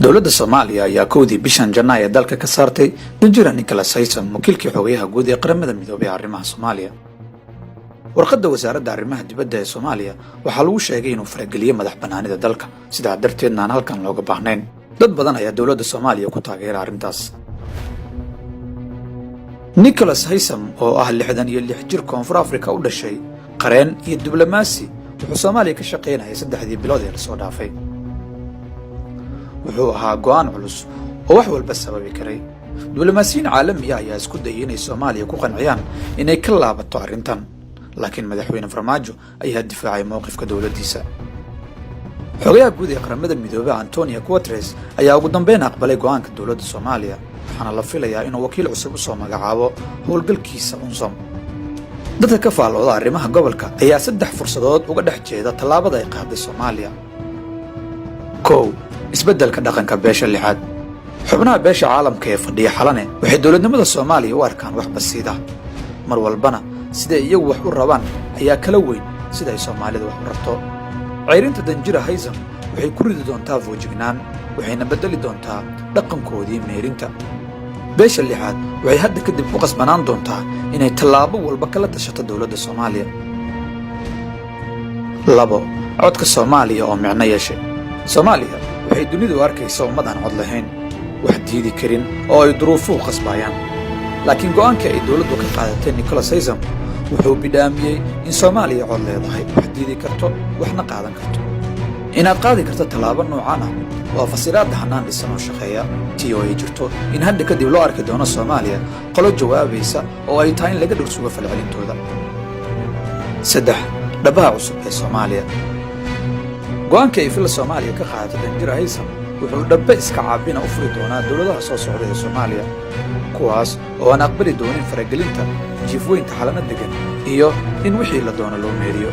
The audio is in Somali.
dowladda Soomaaliya ayaa koodii bishan Janaayo ee dalka ka saartay danjira Nicholas Haysom wakiilkii xogayaha guud ee qaramada midoobay arrimaha Soomaaliya. warqadda wasaaradda arrimaha dibadda ee Soomaaliya waxaa lagu sheegay inuu farageliyay madax bannaanida dalka, sidaa darteedna aan halkan looga baahnayn. dad badan ayaa dowladda Soomaaliya ku taageeray arrintaas. Nicholas Haysom oo ah 66 jir Koonfur Afrika u dhashay, qareen iyo diblomaasi, wuxuu Soomaaliya ka shaqeynayay 3 bilood ee la soo dhaafay. wuxuu ahaa go'aan culus oo wax walba sababi karay. diblomaasiyiin caalami ah ayaa isku dayay inay Soomaaliya ku qanciyaan inay ka laabato arrintan, laakiin madaxweyne Farmaajo ayaa difaacay mowqifka dowladdiisa. xogayaha guud ee qaramada midoobay Antonio Guterres ayaa ugu dambeyn aqbalay go'aanka dowladda Soomaaliya, waxaana la filayaa inuu wakiil cusub u soo magacaabo howlgalkiisa UNSOM. dadka ka faallooda arrimaha gobolka ayaa 3 fursadood uga dhex jeeda tallaabada ay qaaday Soomaaliya. isbeddelka dhaqanka beesha lixaad. xubnaha beesha caalamka ee fadhiya xalane waxay dowladnimada Soomaaliya u arkaan wax basiida, mar walbana sida iyagu wax u rabaan ayaa kala weyn sida ay Soomaalida wax u rabto. ceyrinta danjira Haysom waxay ku ridi doontaa foojignaan, waxayna bedeli doontaa dhaqankoodii meerinta. beesha lixaad waxay hadda kadib u qasbanaan doontaa inay tallaabo walba kala tashato dowladda Soomaaliya. 2. codka Soomaaliya oo micno yeeshay. Soomaaliya waxay dunidu u arkaysaa ummad aan cod lahayn, wax diidi karin oo ay duruufuhu qasbayaan. laakiin go'aankii ay dowladdu ka qaadatay Nicholas Haysom wuxuu bidhaamiyey in Soomaaliya cod leedahay, wax diidi karto, waxna qaadan karto. inaad qaadi karto tallaabo noocan ah waa fasiraadda hannaan dhisan oo shaqeeya, tii oo ay jirto in hadda kadib loo arki doono Soomaaliya qolo jawaabaysa oo ay tahay in laga dhursugo falcelintooda. 3. dhabaha cusub ee Soomaaliya. go'aankii ay fila Soomaaliya ka qaadatay danjira Haysom wuxuu dhabbe iska caabina u furi doonaa dowladaha soo socda ee Soomaaliya, kuwaas oo aan aqbali doonin faragelinta jiifweynta xalana degan iyo in wixii la doono loo meeriyo.